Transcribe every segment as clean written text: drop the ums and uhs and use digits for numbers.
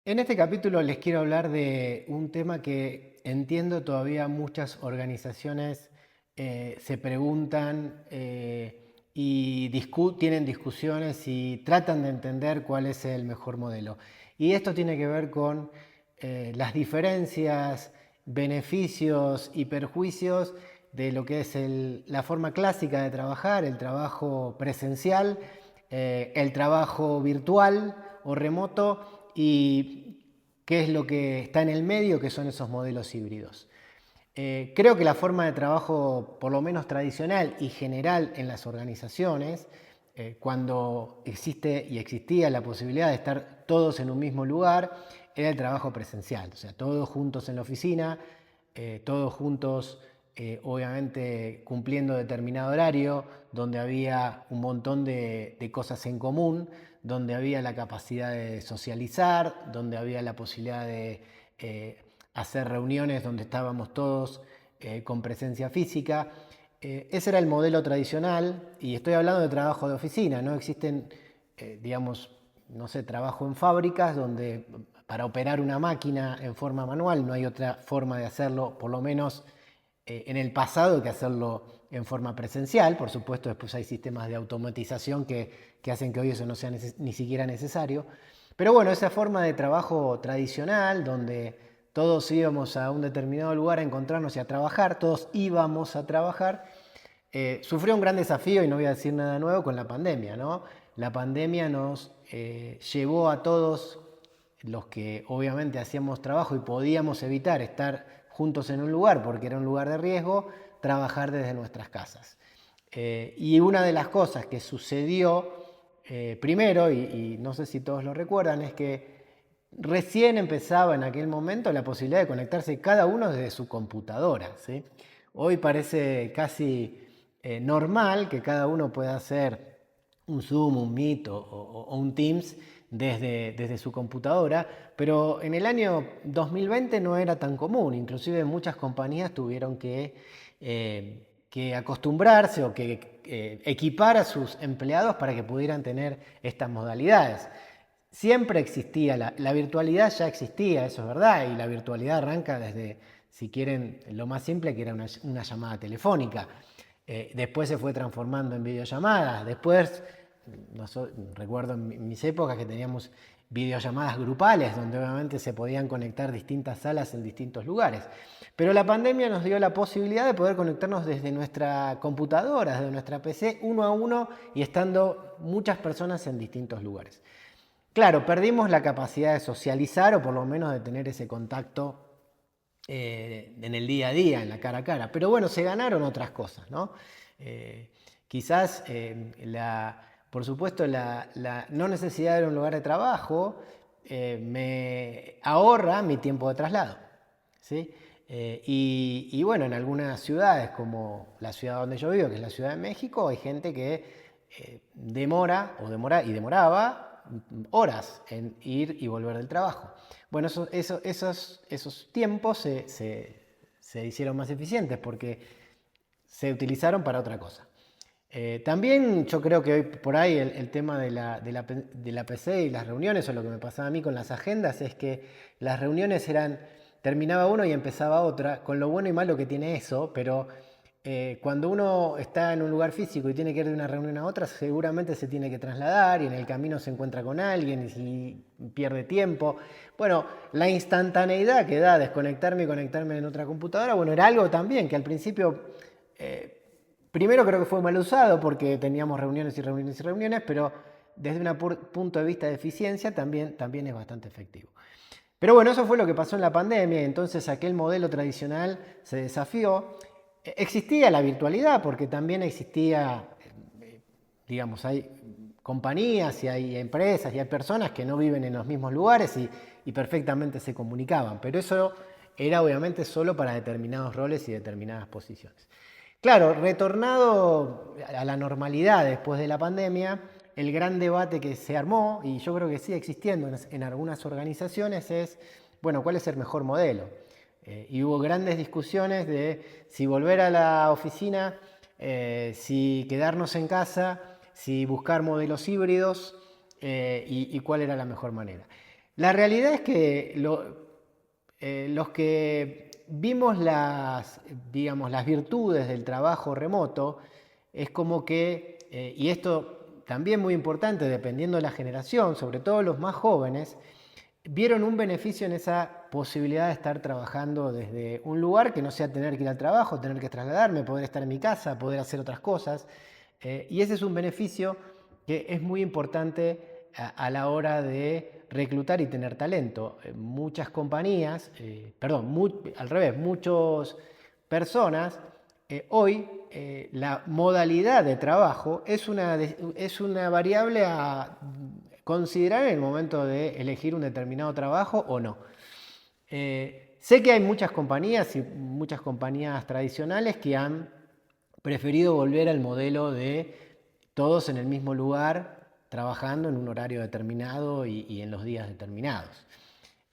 En este capítulo les quiero hablar de un tema que entiendo todavía muchas organizaciones se preguntan y tienen discusiones y tratan de entender cuál es el mejor modelo. Y esto tiene que ver con las diferencias, beneficios y perjuicios de lo que es la forma clásica de trabajar, el trabajo presencial, el trabajo virtual o remoto y qué es lo que está en el medio, que son esos modelos híbridos. Creo que la forma de trabajo, por lo menos tradicional y general en las organizaciones, cuando existe y existía la posibilidad de estar todos en un mismo lugar, era el trabajo presencial, o sea, todos juntos en la oficina, todos juntos, obviamente cumpliendo determinado horario, donde había un montón de cosas en común, donde había la capacidad de socializar, donde había la posibilidad de hacer reuniones donde estábamos todos con presencia física. Ese era el modelo tradicional y estoy hablando de trabajo de oficina, no existen, digamos, no sé, trabajo en fábricas donde para operar una máquina en forma manual no hay otra forma de hacerlo, por lo menos en el pasado, que hacerlo en forma presencial. Por supuesto, después hay sistemas de automatización que hacen que hoy eso no sea ni siquiera necesario. Pero bueno, esa forma de trabajo tradicional, donde todos íbamos a un determinado lugar a encontrarnos y a trabajar, todos íbamos a trabajar, sufrió un gran desafío, y no voy a decir nada nuevo, con la pandemia, ¿no? La pandemia nos llevó a todos los que obviamente hacíamos trabajo y podíamos evitar estar juntos en un lugar porque era un lugar de riesgo, trabajar desde nuestras casas. Y una de las cosas que sucedió primero, y no sé si todos lo recuerdan, es que recién empezaba en aquel momento la posibilidad de conectarse cada uno desde su computadora, ¿sí? Hoy parece casi normal que cada uno pueda hacer un Zoom, un Meet o un Teams desde su computadora, pero en el año 2020 no era tan común. Inclusive muchas compañías tuvieron que acostumbrarse o que equipar a sus empleados para que pudieran tener estas modalidades. Siempre existía, la virtualidad ya existía, eso es verdad, y la virtualidad arranca desde, si quieren, lo más simple, que era una llamada telefónica. Después se fue transformando en videollamadas. Después, no recuerdo en mis épocas que teníamos videollamadas grupales, donde obviamente se podían conectar distintas salas en distintos lugares. Pero la pandemia nos dio la posibilidad de poder conectarnos desde nuestra computadora, desde nuestra PC, uno a uno y estando muchas personas en distintos lugares. Claro, perdimos la capacidad de socializar o por lo menos de tener ese contacto en el día a día, en la cara a cara. Pero bueno, se ganaron otras cosas, ¿no? Eh, quizás, por supuesto, la no necesidad de un lugar de trabajo me ahorra mi tiempo de traslado, ¿sí? Y bueno, en algunas ciudades, como la ciudad donde yo vivo, que es la Ciudad de México, hay gente que demoraba horas en ir y volver del trabajo. Bueno, esos tiempos se hicieron más eficientes porque se utilizaron para otra cosa. También yo creo que hoy por ahí el tema de la PC y las reuniones, o lo que me pasaba a mí con las agendas, es que las reuniones terminaba uno y empezaba otra, con lo bueno y malo que tiene eso, pero cuando uno está en un lugar físico y tiene que ir de una reunión a otra, seguramente se tiene que trasladar y en el camino se encuentra con alguien y pierde tiempo. Bueno, la instantaneidad que da desconectarme y conectarme en otra computadora, bueno, era algo también que al principio, primero creo que fue mal usado porque teníamos reuniones y reuniones y reuniones, pero desde un punto de vista de eficiencia también es bastante efectivo. Pero bueno, eso fue lo que pasó en la pandemia, entonces aquel modelo tradicional se desafió. Existía la virtualidad porque también existía, digamos, hay compañías y hay empresas y hay personas que no viven en los mismos lugares y perfectamente se comunicaban, pero eso era obviamente solo para determinados roles y determinadas posiciones. Claro, retornado a la normalidad después de la pandemia, el gran debate que se armó, y yo creo que sigue existiendo en algunas organizaciones, es, bueno, ¿cuál es el mejor modelo? Y hubo grandes discusiones de si volver a la oficina, si quedarnos en casa, si buscar modelos híbridos y cuál era la mejor manera. La realidad es que los que vimos digamos, las virtudes del trabajo remoto, es como que, y esto también muy importante, dependiendo de la generación, sobre todo los más jóvenes, vieron un beneficio en esa posibilidad de estar trabajando desde un lugar que no sea tener que ir al trabajo, tener que trasladarme, poder estar en mi casa, poder hacer otras cosas. Y ese es un beneficio que es muy importante a la hora de reclutar y tener talento. Muchas compañías, al revés, muchas personas, hoy la modalidad de trabajo es una variable a considerar en el momento de elegir un determinado trabajo o no. Sé que hay muchas compañías y muchas compañías tradicionales que han preferido volver al modelo de todos en el mismo lugar, trabajando en un horario determinado y en los días determinados.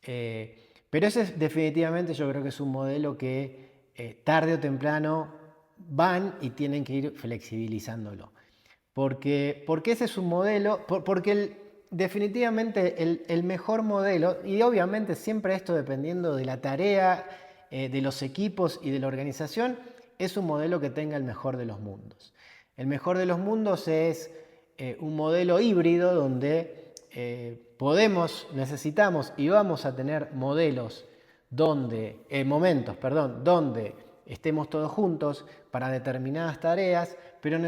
Pero ese es definitivamente, yo creo que es un modelo que tarde o temprano van y tienen que ir flexibilizándolo. Porque ese es un modelo, porque definitivamente el mejor modelo, y obviamente siempre esto dependiendo de la tarea, de los equipos y de la organización, es un modelo que tenga el mejor de los mundos. El mejor de los mundos es un modelo híbrido donde necesitamos y vamos a tener donde estemos todos juntos para determinadas tareas, pero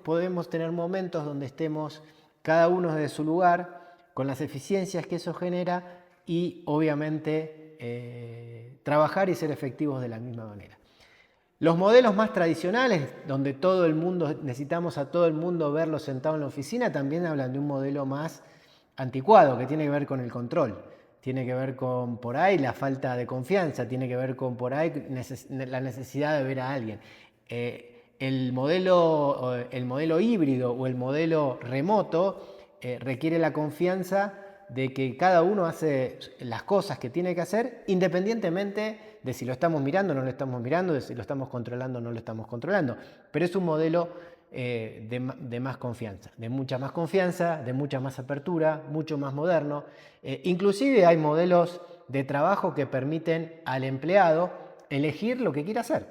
podemos tener momentos donde estemos cada uno desde su lugar, con las eficiencias que eso genera y obviamente trabajar y ser efectivos de la misma manera. Los modelos más tradicionales, donde necesitamos a todo el mundo verlo sentado en la oficina, también hablan de un modelo más anticuado, que tiene que ver con el control, tiene que ver con por ahí la falta de confianza, tiene que ver con por ahí la necesidad de ver a alguien. El modelo híbrido o el modelo remoto requiere la confianza de que cada uno hace las cosas que tiene que hacer independientemente de si lo estamos mirando o no lo estamos mirando, de si lo estamos controlando o no lo estamos controlando. Pero es un modelo de más confianza, de mucha más confianza, de mucha más apertura, mucho más moderno. Inclusive hay modelos de trabajo que permiten al empleado elegir lo que quiere hacer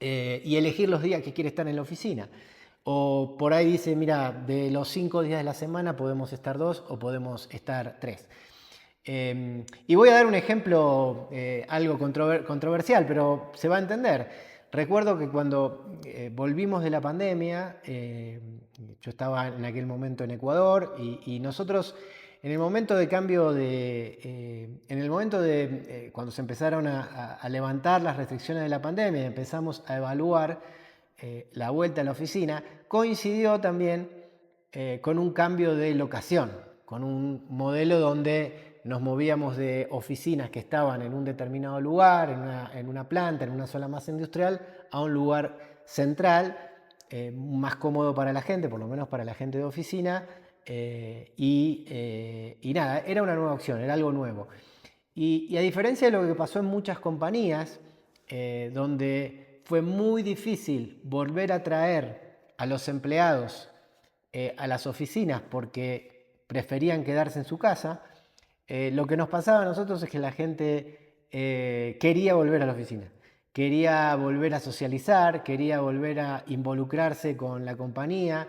y elegir los días que quiere estar en la oficina. O por ahí dice, mira, de los 5 días de la semana podemos estar 2 o podemos estar 3. Y voy a dar un ejemplo algo controversial, pero se va a entender. Recuerdo que cuando volvimos de la pandemia, yo estaba en aquel momento en Ecuador y nosotros en el momento de cambio cuando se empezaron a levantar las restricciones de la pandemia y empezamos a evaluar la vuelta a la oficina, coincidió también con un cambio de locación, con un modelo donde nos movíamos de oficinas que estaban en un determinado lugar, en una planta, en una sola masa industrial, a un lugar central, más cómodo para la gente, por lo menos para la gente de oficina, y nada, era una nueva opción, era algo nuevo. Y a diferencia de lo que pasó en muchas compañías, donde fue muy difícil volver a traer a los empleados a las oficinas porque preferían quedarse en su casa, lo que nos pasaba a nosotros es que la gente quería volver a la oficina, quería volver a socializar, quería volver a involucrarse con la compañía.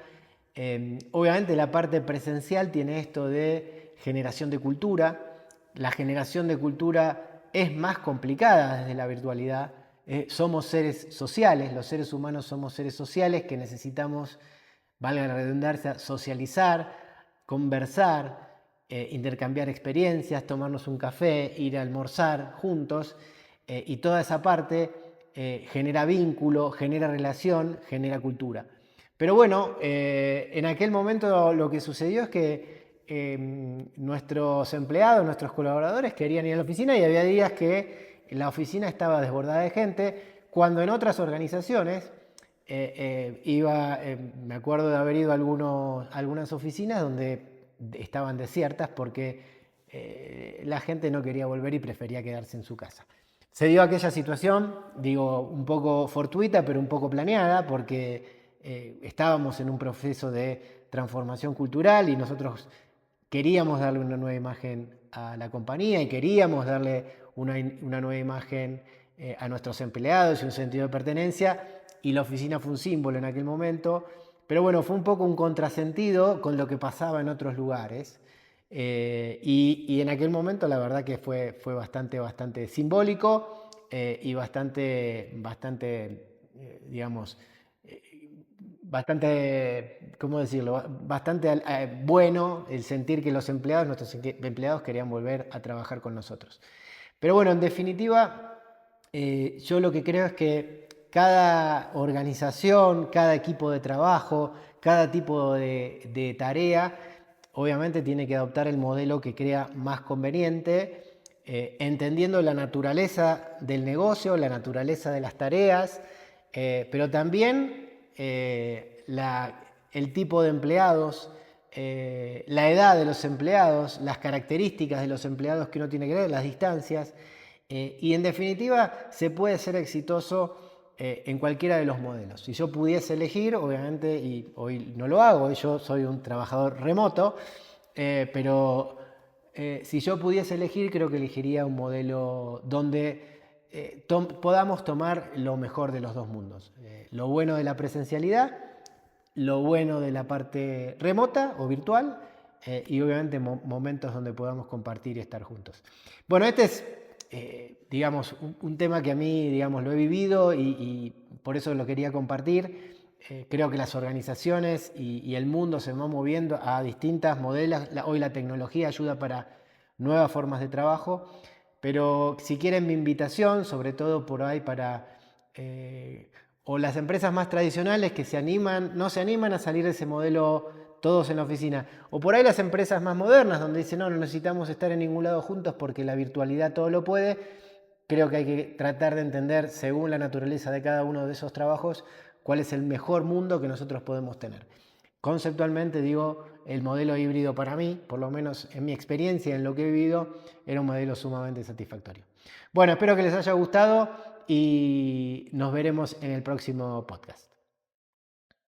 Obviamente la parte presencial tiene esto de generación de cultura. La generación de cultura es más complicada desde la virtualidad. Somos seres sociales, los seres humanos somos seres sociales que necesitamos, valga la redundancia, socializar, conversar, intercambiar experiencias, tomarnos un café, ir a almorzar juntos, y toda esa parte genera vínculo, genera relación, genera cultura. Pero bueno, en aquel momento lo que sucedió es que nuestros empleados, nuestros colaboradores querían ir a la oficina y había días que la oficina estaba desbordada de gente, cuando en otras organizaciones me acuerdo de haber ido a algunas oficinas donde estaban desiertas porque la gente no quería volver y prefería quedarse en su casa. Se dio aquella situación, digo, un poco fortuita, pero un poco planeada, porque estábamos en un proceso de transformación cultural y nosotros queríamos darle una nueva imagen a la compañía y queríamos darle una nueva imagen a nuestros empleados y un sentido de pertenencia, y la oficina fue un símbolo en aquel momento, pero bueno, fue un poco un contrasentido con lo que pasaba en otros lugares. Y en aquel momento la verdad que fue bastante simbólico y digamos, ¿cómo decirlo? Bastante bueno el sentir que nuestros empleados querían volver a trabajar con nosotros. Pero bueno, en definitiva, yo lo que creo es que cada organización, cada equipo de trabajo, cada tipo de tarea, obviamente tiene que adoptar el modelo que crea más conveniente, entendiendo la naturaleza del negocio, la naturaleza de las tareas, pero también el tipo de empleados, la edad de los empleados, las características de los empleados que uno tiene que ver, las distancias, y en definitiva se puede ser exitoso en cualquiera de los modelos. Si yo pudiese elegir, obviamente, y hoy no lo hago, yo soy un trabajador remoto, pero si yo pudiese elegir, creo que elegiría un modelo donde podamos tomar lo mejor de los dos mundos. Lo bueno de la presencialidad, lo bueno de la parte remota o virtual, y obviamente momentos donde podamos compartir y estar juntos. Bueno, este es, digamos, un tema que a mí, digamos, lo he vivido y por eso lo quería compartir. Creo que las organizaciones y el mundo se van moviendo a distintas modelos. Hoy la tecnología ayuda para nuevas formas de trabajo, pero si quieren mi invitación, sobre todo por ahí para o las empresas más tradicionales que no se animan a salir de ese modelo todos en la oficina, o por ahí las empresas más modernas donde dicen no necesitamos estar en ningún lado juntos porque la virtualidad todo lo puede. Creo que hay que tratar de entender, según la naturaleza de cada uno de esos trabajos, cuál es el mejor mundo que nosotros podemos tener. Conceptualmente digo, el modelo híbrido para mí, por lo menos en mi experiencia, en lo que he vivido, era un modelo sumamente satisfactorio. Bueno, espero que les haya gustado y nos veremos en el próximo podcast.